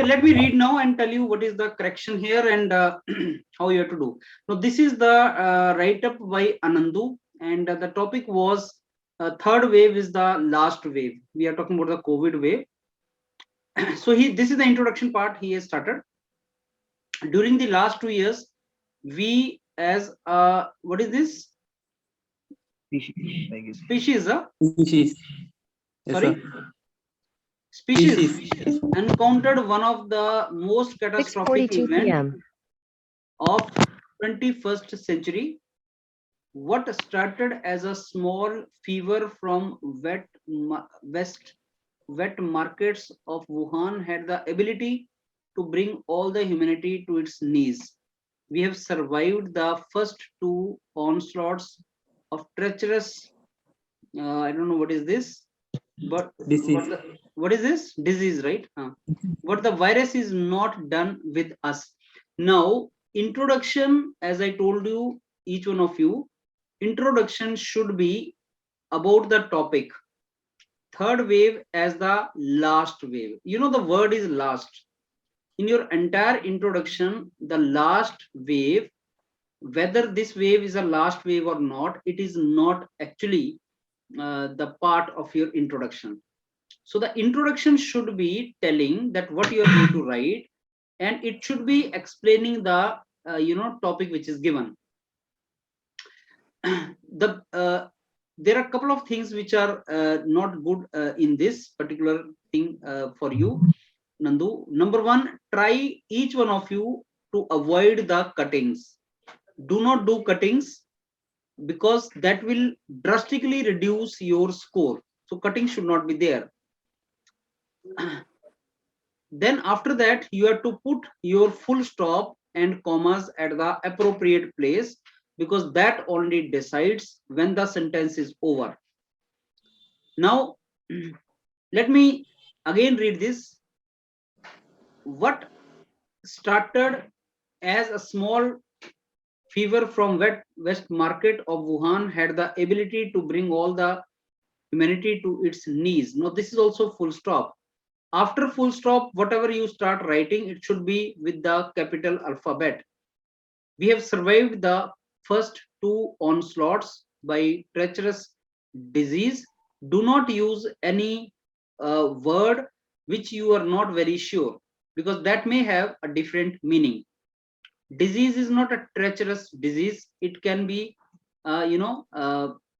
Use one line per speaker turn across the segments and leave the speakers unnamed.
Okay, let me read now and tell you what is the correction here and how you have to do. Now, this is the write-up by Anandu, and the topic was third wave is the last wave. We are talking about the COVID wave. So this is the introduction part he has started. During the last 2 years, we as what is this?
Species.
Species,
Species. Yes,
sorry?
sir.
Species encountered one of the most catastrophic
6:42
events
p.m.
of 21st century. What started as a small fever from wet markets of Wuhan had the ability to bring all the humanity to its knees. We have survived the first two onslaughts of treacherous, I don't know what is this, but
Disease.
what is this? Disease, right? But the virus is not done with us. Now, introduction, as I told you, each one of you, introduction should be about the topic. Third wave as the last wave. You know, the word is last. In your entire introduction, the last wave, whether this wave is a last wave or not, it is not actually the part of your introduction. So the introduction should be telling that what you are going to write, and it should be explaining the topic which is given. There are a couple of things which are not good in this particular thing for you, Nandu. Number one, try each one of you to avoid the cuttings. Do not do cuttings because that will drastically reduce your score. So cutting should not be there. Then after that, you have to put your full stop and commas at the appropriate place, because that only decides when the sentence is over. Now, let me again read this. What started as a small fever from west market of Wuhan had the ability to bring all the humanity to its knees. Now, this is also full stop. After full stop, whatever you start writing, it should be with the capital alphabet. We have survived the first two onslaughts by treacherous disease. Do not use any word which you are not very sure, because that may have a different meaning. Disease is not a treacherous disease. It can be,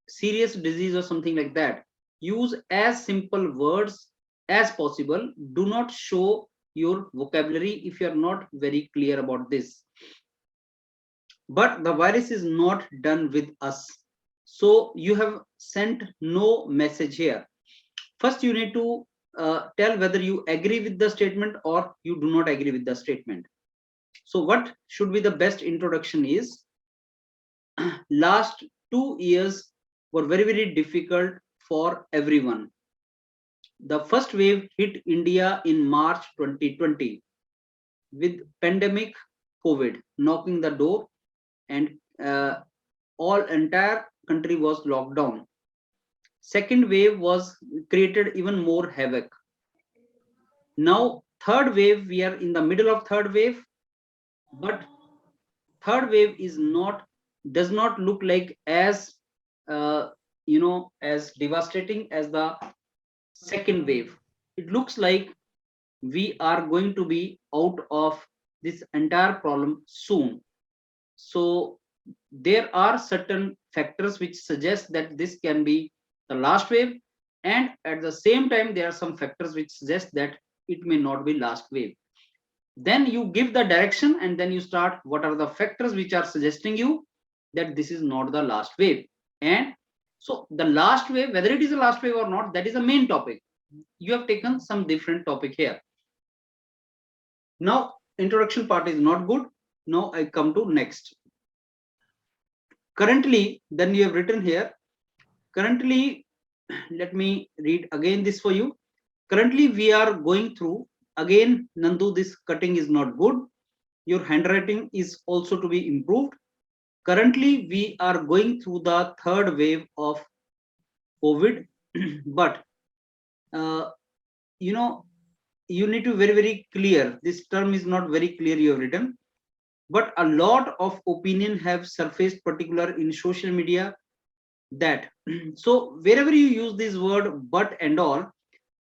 serious disease or something like that. Use as simple words as possible. Do not show your vocabulary if you are not very clear about this. But the virus is not done with us. So you have sent no message here. First, you need to tell whether you agree with the statement or you do not agree with the statement. So what should be the best introduction is, last 2 years were very, very difficult for everyone. The first wave hit India in March 2020 with pandemic COVID knocking the door, and entire country was locked down. Second wave was created even more havoc. Now, third wave, we are in the middle of third wave, but third wave does not look like as as devastating as the second wave. It looks like we are going to be out of this entire problem soon. So there are certain factors which suggest that this can be the last wave, and at the same time there are some factors which suggest that it may not be last wave. Then you give the direction, and then you start what are the factors which are suggesting you that this is not the last wave. And so the last wave, whether it is a last wave or not, that is the main topic. You have taken some different topic here. Now, introduction part is not good. Now I come to next. Currently, then you have written here, currently, let me read again this for you. Currently, we are going through, again, Nandu, this cutting is not good. Your handwriting is also to be improved. Currently, we are going through the third wave of COVID, but you need to very clear. This term is not very clear you have written, but a lot of opinion have surfaced, particular in social media, that so wherever you use this word but and all,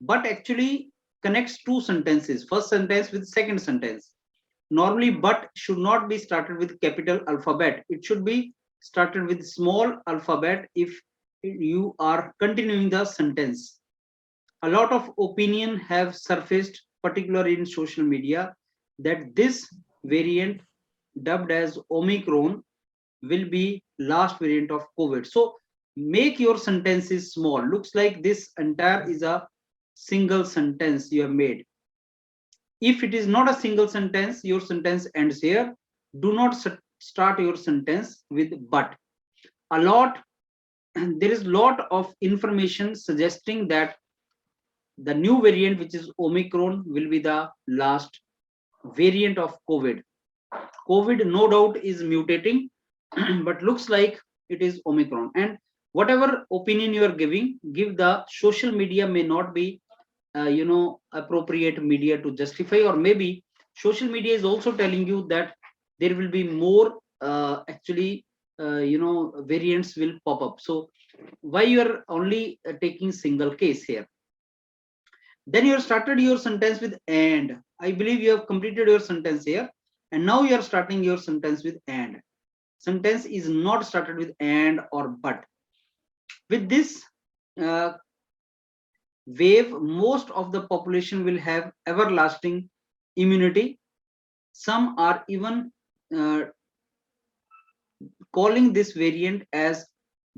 but actually connects two sentences, first sentence with second sentence. Normally but should not be started with capital alphabet, it should be started with small alphabet if you are continuing the sentence. A lot of opinion have surfaced, particularly in social media, that this variant dubbed as Omicron will be last variant of COVID. So make your sentences small. Looks like this entire is a single sentence you have made. If it is not a single sentence, your sentence ends here. Do not start your sentence with but. A lot, there is lot of information suggesting that the new variant, which is Omicron, will be the last variant of COVID. COVID, no doubt, is mutating, but looks like it is Omicron. And whatever opinion you are giving, give the social media may not be, appropriate media to justify, or maybe social media is also telling you that there will be more, variants will pop up. So why you are only taking single case here? Then you have started your sentence with and. I believe you have completed your sentence here, and now you are starting your sentence with and. Sentence is not started with and or but. With this wave, most of the population will have everlasting immunity. Some are even uh, calling this variant as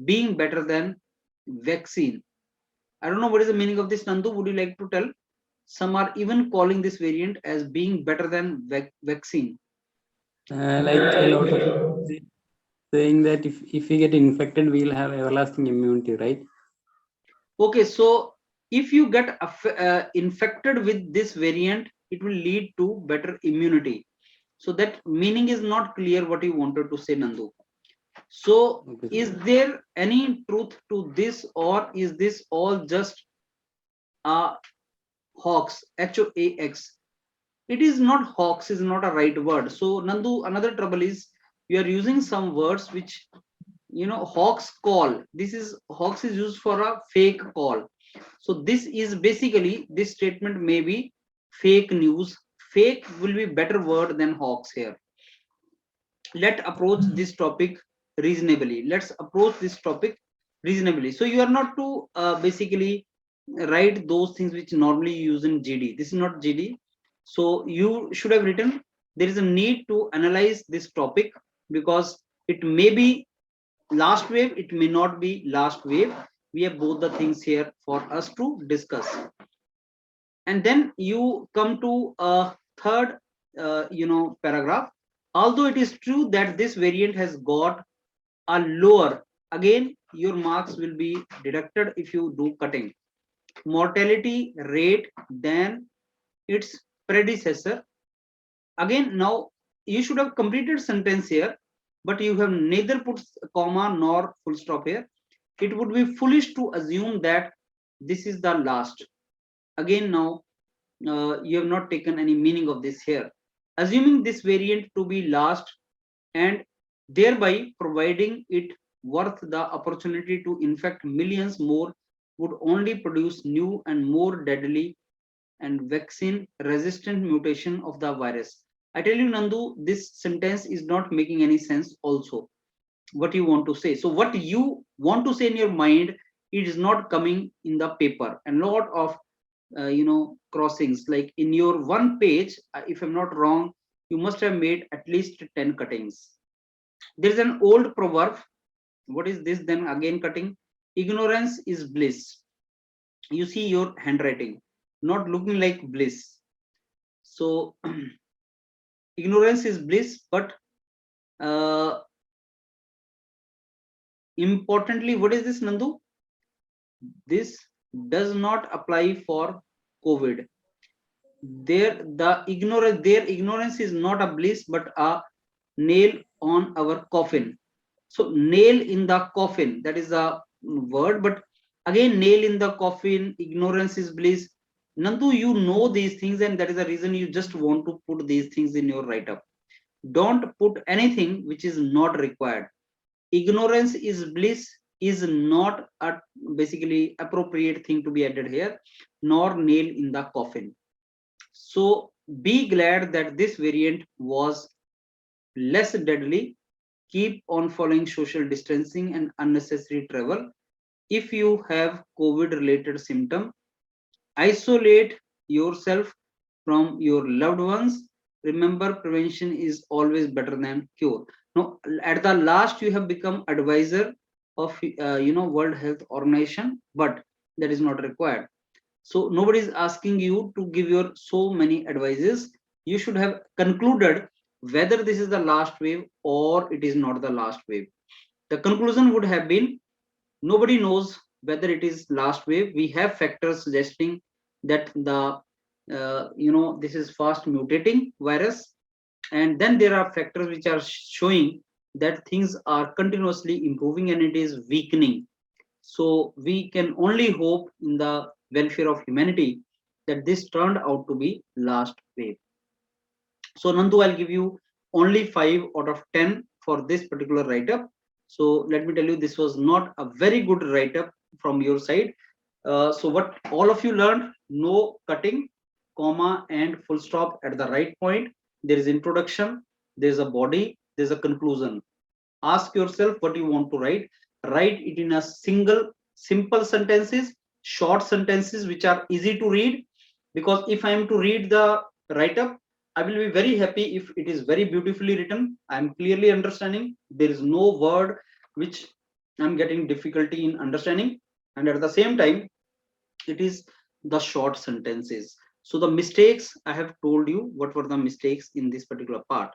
being better than vaccine. I don't know what is the meaning of this, Nandu. Would you like to tell? Some are even calling this variant as being better than vaccine.
Like a lot of saying that if we get infected, we'll have everlasting immunity, right?
Okay, so if you get infected with this variant, it will lead to better immunity. So that meaning is not clear what you wanted to say, Nandu. So
Okay.
is there any truth to this, or is this all just a hoax? HOAX. It is not hoax, is not a right word. So Nandu, another trouble is you are using some words which, hoax call. This is hoax is used for a fake call. So this is basically, this statement may be fake news. Fake will be better word than hoax here. Let's approach this topic reasonably. Let's approach this topic reasonably. So you are not to basically write those things which normally you use in GD. This is not GD. So you should have written, there is a need to analyze this topic, because it may be last wave, it may not be last wave. We have both the things here for us to discuss. And then you come to a third paragraph. Although it is true that this variant has got a lower, again your marks will be deducted if you do cutting, mortality rate than its predecessor. Again, now you should have completed sentence here, but you have neither put comma nor full stop here. It would be foolish to assume that this is the last. Again, now you have not taken any meaning of this here. Assuming this variant to be last, and thereby providing it worth the opportunity to infect millions more, would only produce new and more deadly and vaccine resistant mutation of the virus. I tell you, Nandu, this sentence is not making any sense also. What you want to say. So what you want to say in your mind, it is not coming in the paper. And lot of crossings, like in your one page, if I'm not wrong, you must have made at least 10 cuttings. There is an old proverb. What is this then again cutting? Ignorance is bliss. You see your handwriting not looking like bliss. So ignorance is bliss, but importantly, what is this, Nandu? This does not apply for COVID. Their ignorance is not a bliss, but a nail on our coffin. So nail in the coffin, that is a word, but again nail in the coffin, ignorance is bliss. Nandu, you know these things, and that is the reason you just want to put these things in your write up. Don't put anything which is not required. Ignorance is bliss is not a basically appropriate thing to be added here, nor nail in the coffin. So be glad that this variant was less deadly. Keep on following social distancing and unnecessary travel. If you have COVID related symptom, isolate yourself from your loved ones. Remember, prevention is always better than cure. Now, at the last, you have become advisor of World Health Organization, but that is not required. So nobody is asking you to give your so many advices. You should have concluded whether this is the last wave or it is not the last wave. The conclusion would have been nobody knows whether it is last wave. We have factors suggesting that the this is fast mutating virus, and then there are factors which are showing that things are continuously improving and it is weakening. So we can only hope in the welfare of humanity that this turned out to be last wave. So Nandu, I'll give you only 5 out of 10 for this particular write-up. So let me tell you, this was not a very good write-up from your side. So what all of you learned, no cutting, comma and full stop at the right point. There is introduction, there's a body, there's a conclusion. Ask yourself what you want to write. Write it in a single, simple sentences, short sentences which are easy to read. Because if I am to read the write-up, I will be very happy if it is very beautifully written. I am clearly understanding. There is no word which I am getting difficulty in understanding. And at the same time, it is the short sentences. So the mistakes I have told you, what were the mistakes in this particular part.